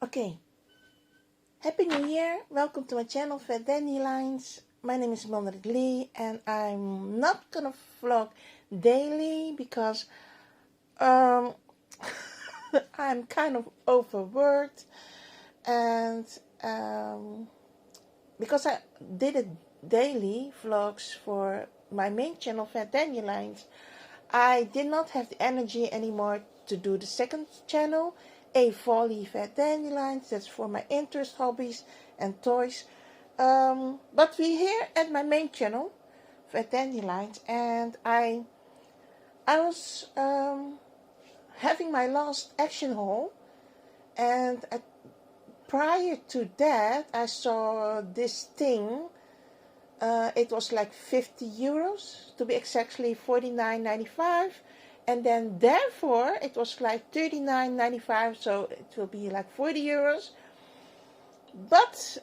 Okay, Happy New Year. Welcome to my channel, Fat Dandelions. My name is Monrik Lee, and I'm not gonna vlog daily because I'm kind of overworked, and because I did a daily vlogs for my main channel, Fat Dandelions, I did not have the energy anymore to do the second channel, A Volley Fat Dandelions. That's for my interest, hobbies, and toys. But we're here at my main channel, Fat Dandelions, and I was having my last action haul, and prior to that, I saw this thing. It was like 50 euros, to be exactly 49.95, and then therefore it was like 39.95, so it will be like 40 euros. But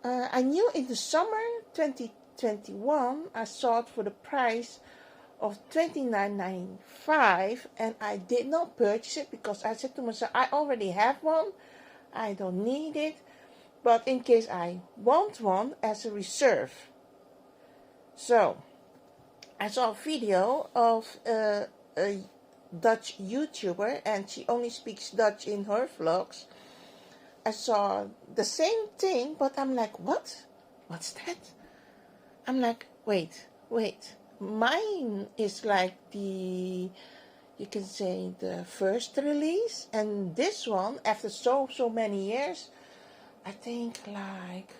I knew in the summer 2021 I saw it for the price of 29.95, and I did not purchase it because I said to myself, I already have one, I don't need it, but in case I want one as a reserve. So, I saw a video of a Dutch YouTuber, and she only speaks Dutch in her vlogs. I saw the same thing, but I'm like, what? What's that? I'm like, wait. Mine is like you can say the first release, and this one, after so many years, I think like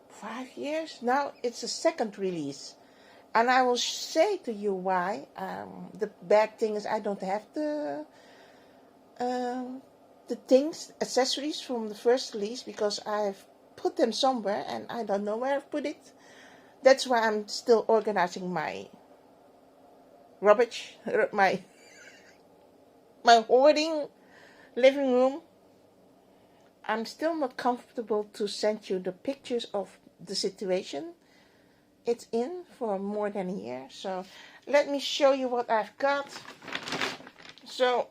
5 years now, it's a second release, and I will say to you why. The bad thing is I don't have the things, accessories from the first release, because I've put them somewhere and I don't know where I've put it. That's why I'm still organizing my rubbish, my hoarding living room. I'm still not comfortable to send you the pictures of the situation it's in for more than a year. So let me show you what I've got. So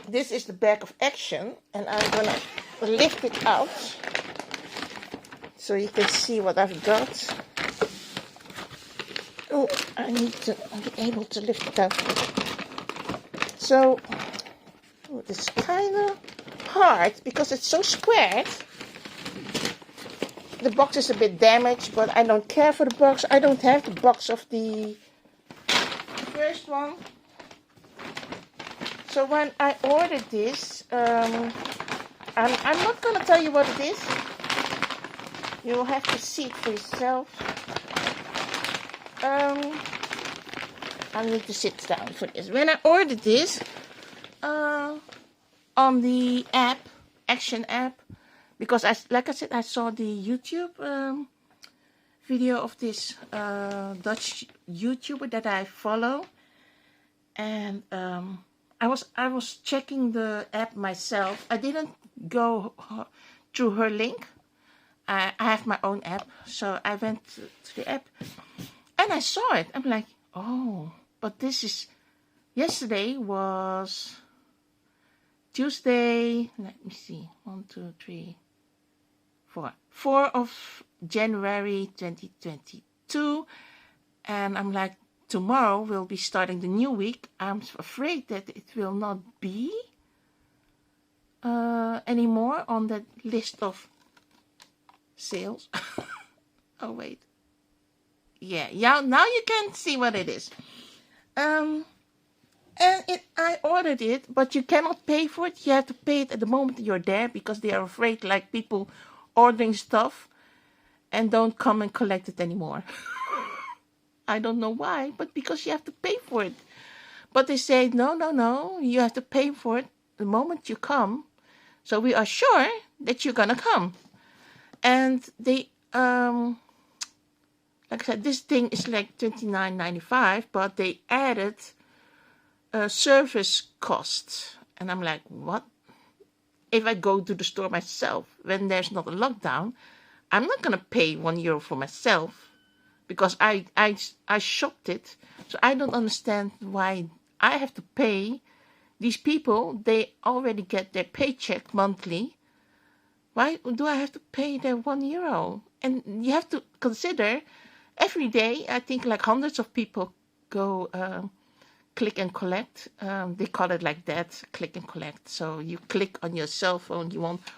this is the bag of action, and I'm gonna lift it out so you can see what I've got. Oh, I need to be able to lift it out. So it's kind of hard because it's so squared. The box is a bit damaged, but I don't care for the box. I don't have the box of the first one. So when I ordered this, I'm not going to tell you what it is. You will have to see it for yourself. I need to sit down for this. When I ordered this on the app, Action app, because like I said, I saw the YouTube video of this Dutch YouTuber that I follow, and I was checking the app myself. I didn't go through her link. I have my own app, so I went to the app and I saw it. I'm like, oh, but this is, yesterday was Tuesday, let me see, 1, 2, 3, 4 of January 2022, and I'm like, tomorrow we'll be starting the new week. I'm afraid that it will not be anymore on that list of sales. Oh wait, yeah, now you can see what it is. And I ordered it, but you cannot pay for it. You have to pay it at the moment you're there, because they are afraid, like, people ordering stuff and don't come and collect it anymore. I don't know why, but because you have to pay for it. But they say, no, you have to pay for it the moment you come, so we are sure that you're gonna come. And they, like I said, this thing is like 29.95, but they added service costs, and I'm like, what? If I go to the store myself when there's not a lockdown, I'm not gonna pay €1 for myself, because I shopped it. So I don't understand why I have to pay these people, they already get their paycheck monthly. Why do I have to pay them €1? And you have to consider every day, I think like hundreds of people go click and collect. They call it like that, click and collect. So you click on your cell phone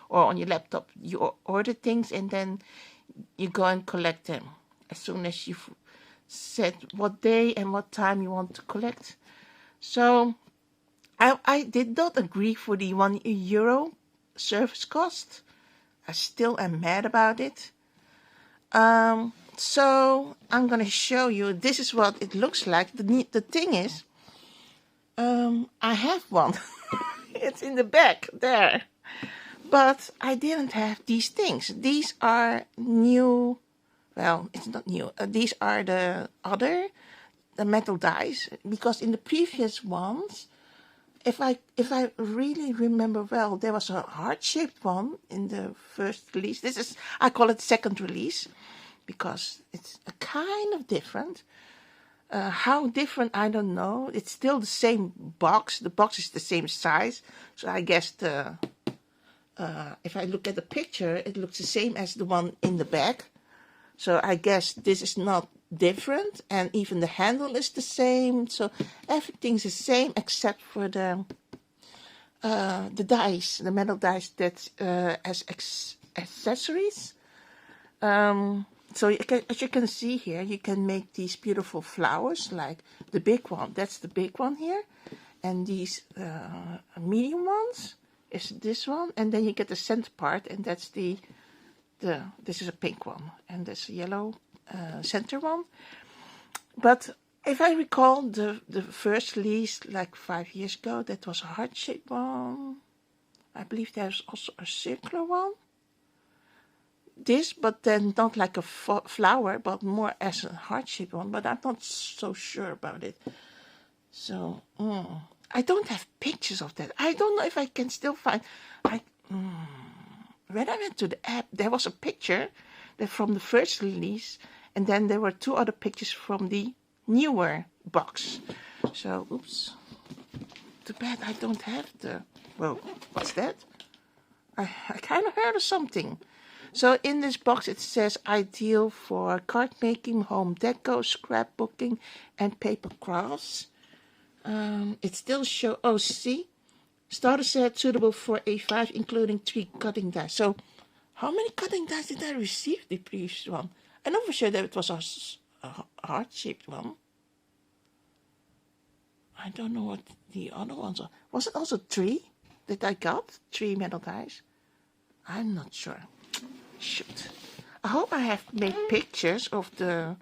or on your laptop, you order things and then you go and collect them as soon as you've said what day and what time you want to collect. So I did not agree for the €1 service cost. I still am mad about it. So I'm going to show you, this is what it looks like. The thing is, I have one. It's in the back there. But I didn't have these things. These are new. Well, it's not new. These are the metal dies. Because in the previous ones, if I really remember well, there was a heart-shaped one in the first release. I call it second release because it's a kind of different. How different, I don't know. It's still the same box. The box is the same size. So I guess if I look at the picture, it looks the same as the one in the back. So I guess this is not different. And even the handle is the same. So everything's the same except for the dies, the metal dies that's as accessories. So as you can see here, you can make these beautiful flowers, like the big one. That's the big one here. And these medium ones is this one. And then you get the center part, and that's this is a pink one. And this yellow center one. But if I recall the first release, like 5 years ago, that was a heart-shaped one. I believe there's also a circular one. This, but then not like a flower, but more as a heart-shaped one. But I'm not so sure about it. So, I don't have pictures of that. I don't know if I can still find. When I went to the app, there was a picture from the first release, and then there were 2 other pictures from the newer box. So, oops. Too bad I don't have the. Whoa, what's that? I kind of heard of something. So in this box it says ideal for card making, home deco, scrapbooking, and paper crafts. It still shows. Oh, see, starter set suitable for A5, including 3 cutting dies. So, how many cutting dies did I receive the previous one? I know for sure that it was a heart-shaped one. I don't know what the other ones are. Was it also 3 that I got? 3 metal dies? I'm not sure. Shoot. I hope I have made pictures of the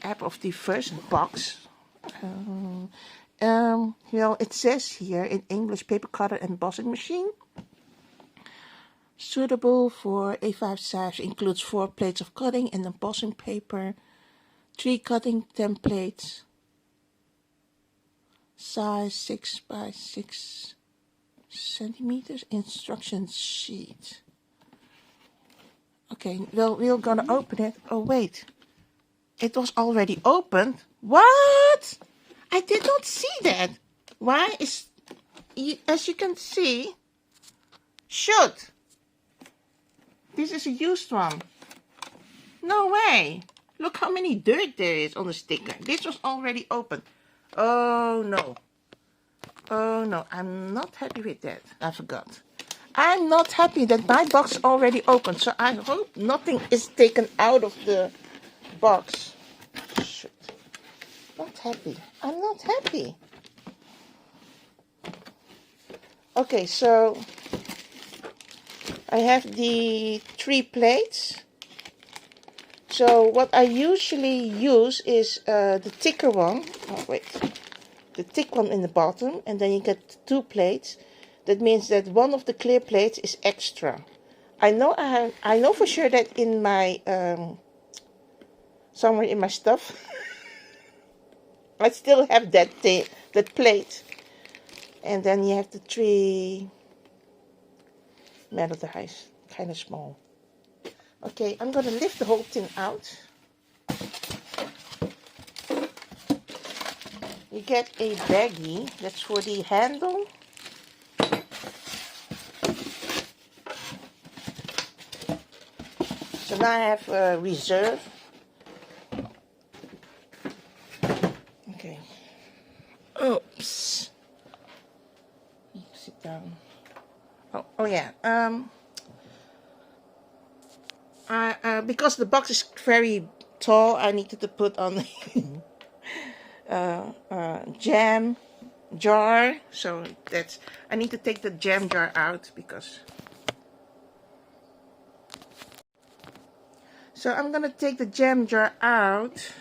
app of the first box. Well, it says here in English, paper cutter embossing machine. Suitable for A5 size, includes 4 plates of cutting and embossing paper, 3 cutting templates, size 6 by 6 centimeters, instruction sheet. Okay, well, we're gonna open it. Oh, wait. It was already opened. What? I did not see that. Why is... As you can see... Shoot! This is a used one. No way. Look how many dirt there is on the sticker. This was already opened. Oh, no. Oh, no. I'm not happy with that. I forgot. I'm not happy that my box is already opened, so I hope nothing is taken out of the box. Shit. Not happy. I'm not happy. Okay, so I have the 3 plates. So what I usually use is the thicker one. Oh, wait. The thick one in the bottom, and then you get 2 plates. That means that one of the clear plates is extra. I know for sure that in my somewhere in my stuff, I still have that plate. And then you have the 3 metal dies, kind of small. Okay, I'm gonna lift the whole thing out. you get a baggie that's for the handle. So now I have a reserve. Okay. Oops. Sit down. Oh yeah. Because the box is very tall, I needed to put on the jam jar. So that's, I need to take the jam jar out because. So I'm gonna take the jam jar out.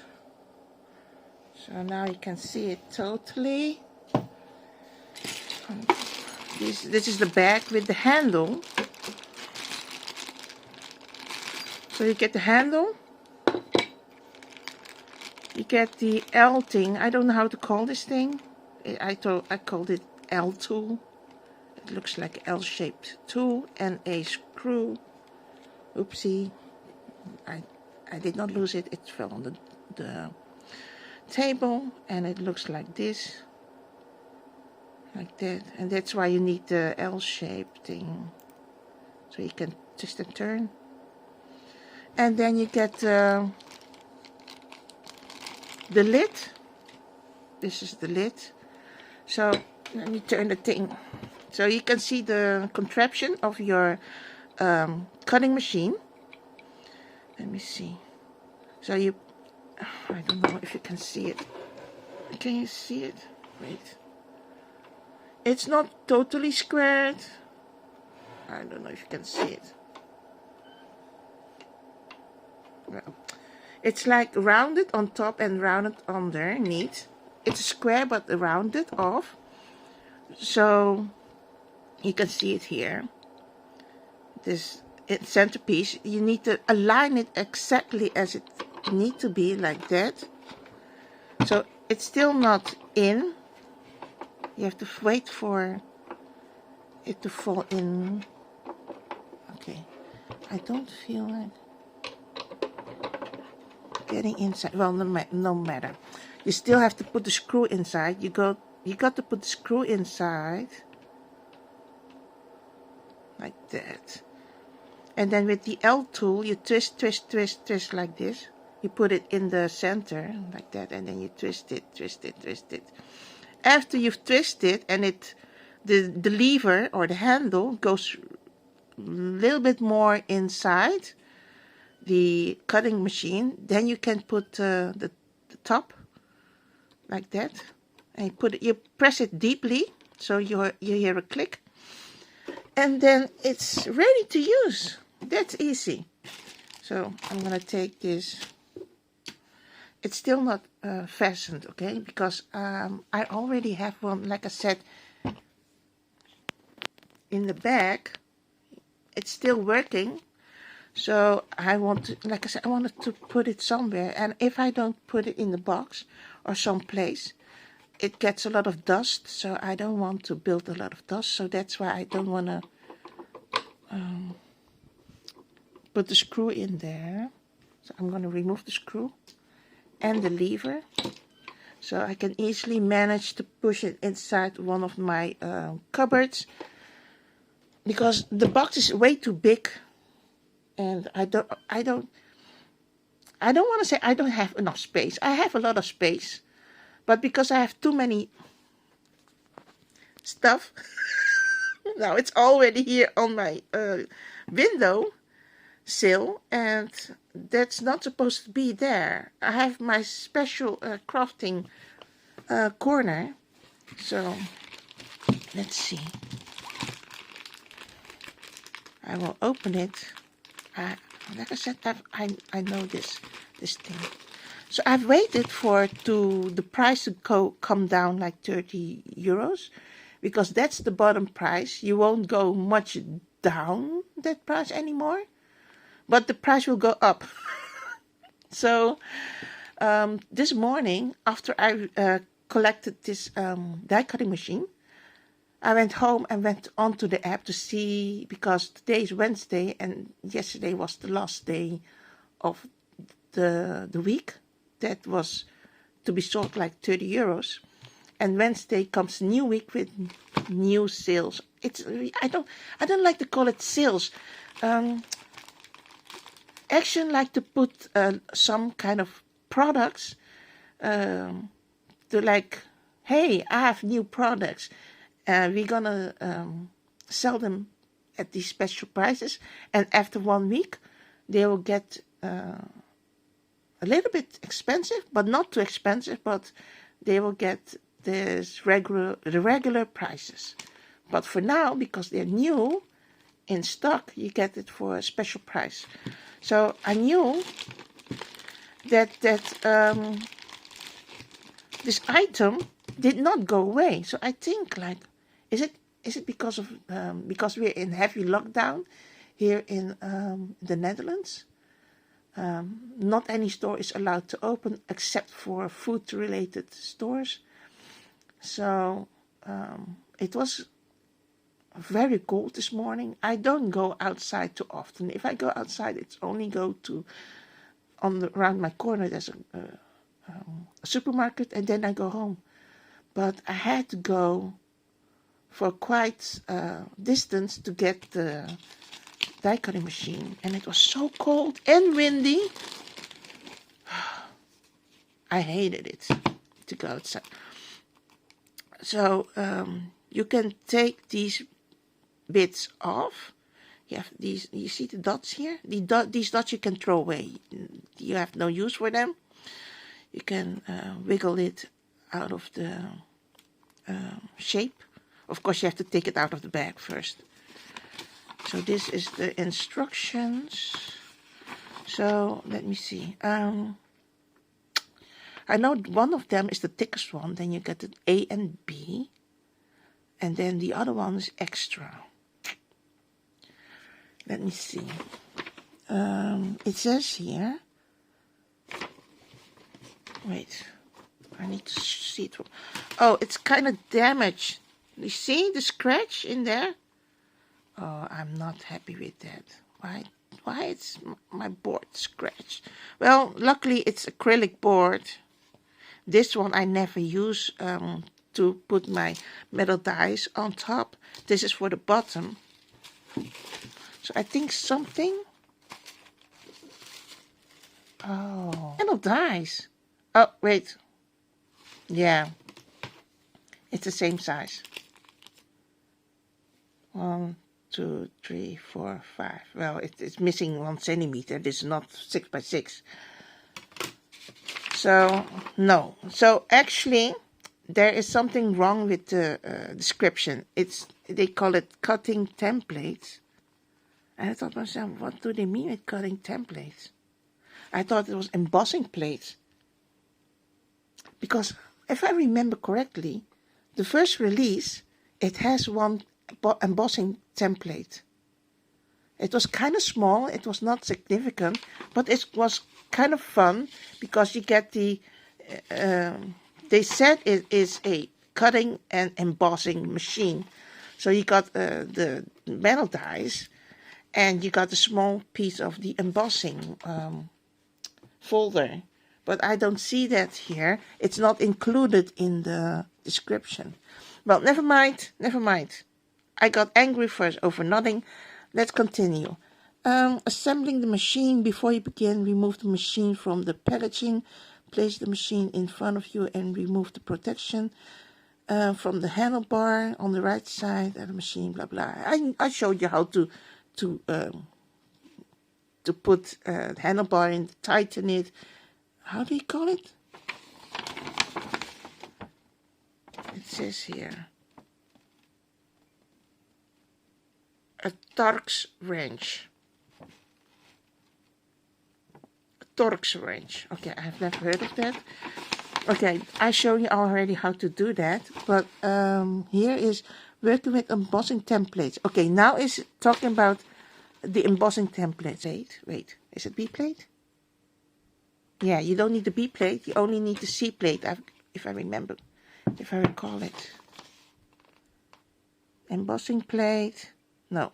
So now you can see it totally. This is the bag with the handle. So you get the handle. You get the L thing. I don't know how to call this thing. I called it L tool. It looks like L-shaped tool and a screw. Oopsie. I did not lose it. It fell on the table, and it looks like this. Like that. And that's why you need the L-shaped thing. So you can twist and turn. And then you get the lid. This is the lid. So let me turn the thing. So you can see the contraption of your cutting machine. Let me see. So you, I don't know if you can see it. Can you see it? Wait. It's not totally squared. I don't know if you can see it. Well, it's like rounded on top and rounded underneath. It's a square but rounded off. So you can see it here. This centerpiece, you need to align it exactly as it needs to be, like that. So it's still not in. You have to wait for it to fall in. Okay, I don't feel like getting inside. Well, no matter. You still have to put the screw inside. You got to put the screw inside like that. And then with the L tool, you twist like this. You put it in the center like that, and then you twist it. After you've twisted and the lever or the handle goes a little bit more inside the cutting machine, then you can put the top like that, and you press it deeply, so you hear a click, and then it's ready to use. That's easy. So I'm gonna take this. It's still not fastened, okay, because I already have one, like I said, in the bag. It's still working. So I want to, like I said, I wanted to put it somewhere, and if I don't put it in the box or someplace, it gets a lot of dust. So I don't want to build a lot of dust. So that's why I don't want to put the screw in there. So I'm going to remove the screw and the lever, so I can easily manage to push it inside one of my cupboards, because the box is way too big. And I don't want to say I don't have enough space. I have a lot of space, but because I have too many stuff, now it's already here on my window sill, and that's not supposed to be there. I have my special crafting corner. So let's see. I will open it. Like I said, I know this thing. So I've waited for the price to come down like 30 euros, because that's the bottom price. You won't go much down that price anymore, but the price will go up. So this morning, after I collected this die cutting machine, I went home and went onto the app to see, because today is Wednesday and yesterday was the last day of the week. That was to be sold like 30 euros. and Wednesday comes a new week with new sales. I don't like to call it sales. Actually like to put some kind of products to like, hey, I have new products. We're gonna sell them at these special prices, and after 1 week they will get a little bit expensive, but not too expensive, but they will get the regular prices. But for now, because they're new in stock, you get it for a special price. So I knew that this item did not go away. So I think, like, is it because of because we're in heavy lockdown here in the Netherlands? Not any store is allowed to open except for food-related stores. So it was very cold this morning. I don't go outside too often. If I go outside, it's only go to around my corner. There's a supermarket, and then I go home. But I had to go for quite distance to get the die cutting machine, and it was so cold and windy. I hated it to go outside. So you can take these bits off. You have these. You see the dots here? These dots you can throw away. You have no use for them. You can wiggle it out of the shape. Of course, you have to take it out of the bag first. So this is the instructions. So let me see. I know one of them is the thickest one. Then you get the A and B. And then the other one is extra. Let me see. It says here. Wait. I need to see it. Oh, it's kind of damaged. You see the scratch in there? Oh, I'm not happy with that. Why is my board scratched? Well, luckily it's acrylic board. This one I never use to put my metal dies on top. This is for the bottom. So I think something. Oh, metal dies. Oh, wait. Yeah. It's the same size. 1, 2, 3, 4, 5. Well, it's missing 1 centimeter. This is not 6 by 6. So, no. So, actually, there is something wrong with the description. They call it cutting templates. And I thought to myself, what do they mean with cutting templates? I thought it was embossing plates. Because, if I remember correctly, the first release, it has one embossing template. It was kind of small, it was not significant, but it was kind of fun because you get the, they said it is a cutting and embossing machine. So you got the metal dies and you got a small piece of the embossing folder. But I don't see that here. It's not included in the description. Well, never mind. I got angry first over nothing. Let's continue. Assembling the machine. Before you begin, remove the machine from the packaging. Place the machine in front of you and remove the protection from the handlebar on the right side of the machine. Blah blah. I showed you how to put the handlebar in, tighten it. How do you call it? It says here. A Torx wrench. A Torx wrench. Okay, I've never heard of that. Okay, I showed you already how to do that. But here is working with embossing templates. Okay, now is talking about the embossing templates. Wait. Is it B plate? Yeah, you don't need the B plate. You only need the C plate, if I recall it. Embossing plate. No,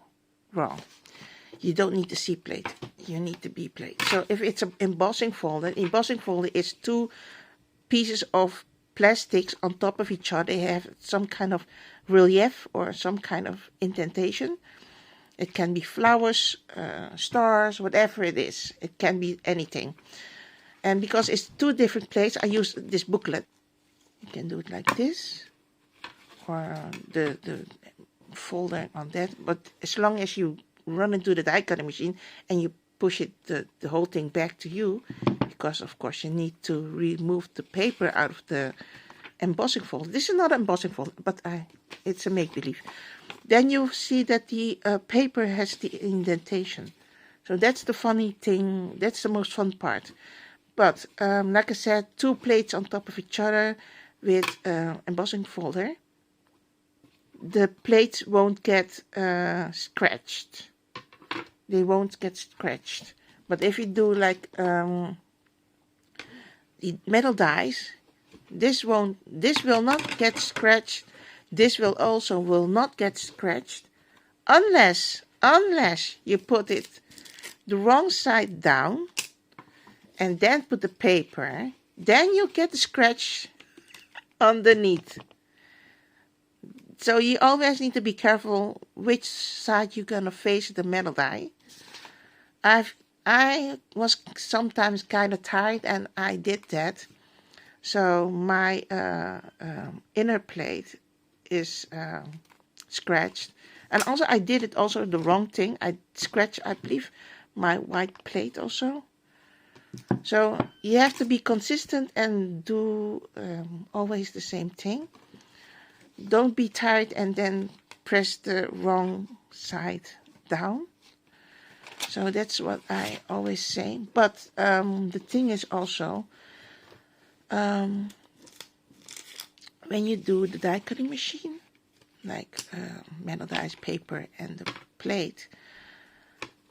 wrong. You don't need the C plate. You need the B plate. So if it's an embossing folder is 2 pieces of plastics on top of each other. They have some kind of relief or some kind of indentation. It can be flowers, stars, whatever it is. It can be anything. And because it's two different plates, I use this booklet. You can do it like this, or the folder on that. But as long as you run into the die cutting machine and you push it, the whole thing back to you, because of course you need to remove the paper out of the embossing folder. This is not an embossing folder, but it's a make-believe. Then you see that the paper has the indentation. So that's the funny thing. That's the most fun part. But like I said, two plates on top of each other with embossing folder. The plates won't get scratched. They won't get scratched. But if you do like the metal dies, this will not get scratched. This will not get scratched unless you put it the wrong side down and then put the paper. Then you get the scratch underneath. So you always need to be careful which side you're gonna face the metal die. I was sometimes kind of tired and I did that. So my inner plate is scratched. And also I did it also the wrong thing. I scratched, I believe, my white plate also. So you have to be consistent and do always the same thing. Don't be tired and then press the wrong side down. So that's what I always say. But the thing is also, when you do the die cutting machine, like metal dies, paper and the plate,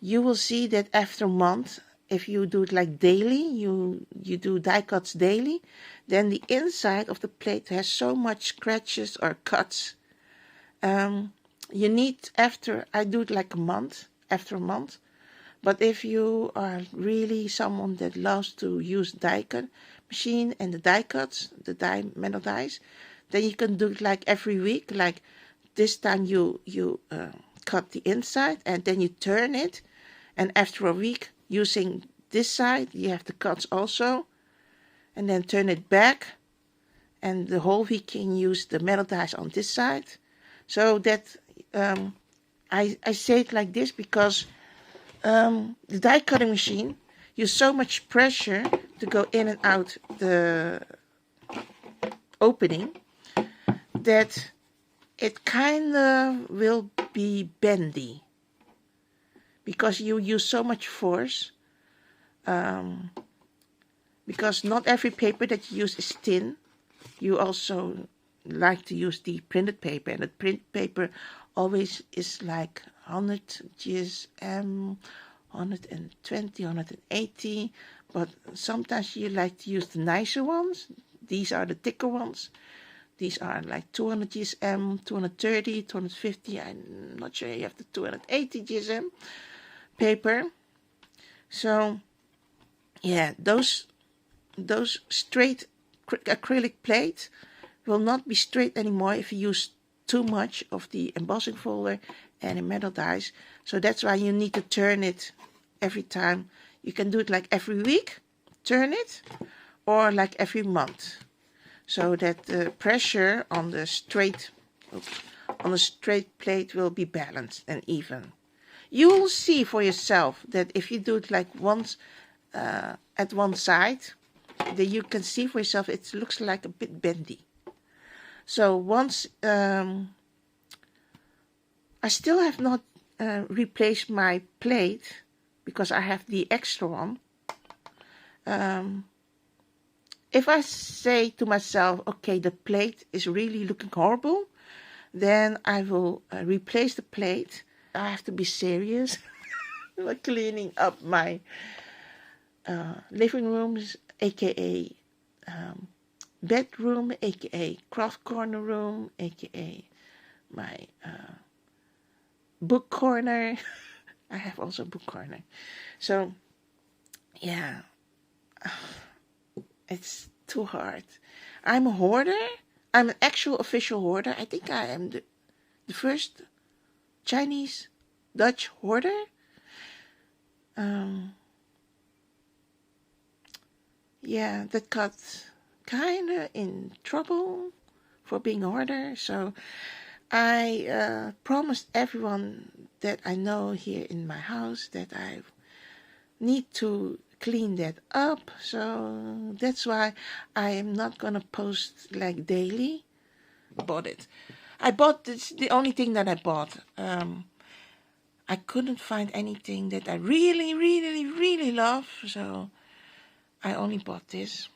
you will see that after a month, if you do it like daily, you do die cuts daily, then the inside of the plate has so much scratches or cuts. You need, I do it like after a month. But if you are really someone that loves to use die cut machine and the die cuts, the metal dies, then you can do it like every week. Like this time you cut the inside and then you turn it, and after a week using this side you have the cuts also, and then turn it back, and the whole week you can use the metal dies on this side. So that I say it like this because the die cutting machine use so much pressure to go in and out the opening that it kind of will be bendy because you use so much force. Because not every paper that you use is thin. You also like to use the printed paper, and the print paper always is like 100 GSM, 120, 180, but sometimes you like to use the nicer ones. These are the thicker ones. These are like 200 GSM, 230, 250. I'm not sure you have the 280 GSM paper. So yeah, those straight acrylic plates will not be straight anymore if you use too much of the embossing folder and the metal dies. So that's why you need to turn it every time. You can do it like every week, turn it, or like every month, so that the pressure on the straight plate will be balanced and even. You will see for yourself that if you do it like once at one side, then you can see for yourself it looks like a bit bendy. So once I still have not replaced my plate because I have the extra one. If I say to myself, okay, the plate is really looking horrible, then I will replace the plate. I have to be serious. Like cleaning up my living rooms, aka bedroom, aka craft corner room, aka my book corner. I have also a book corner. So yeah, it's too hard. I'm a hoarder. I'm an actual official hoarder. I think I am the first Chinese Dutch hoarder. Yeah, that got kind of in trouble for being a hoarder. So I promised everyone that I know here in my house that I need to clean that up. So that's why I am not gonna post like daily. Bought it. I bought this, the only thing that I bought. I couldn't find anything that I really, really, really love, so I only bought this.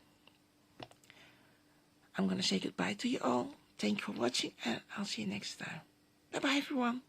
I'm gonna say goodbye to you all. Thank you for watching, and I'll see you next time. Bye bye, everyone.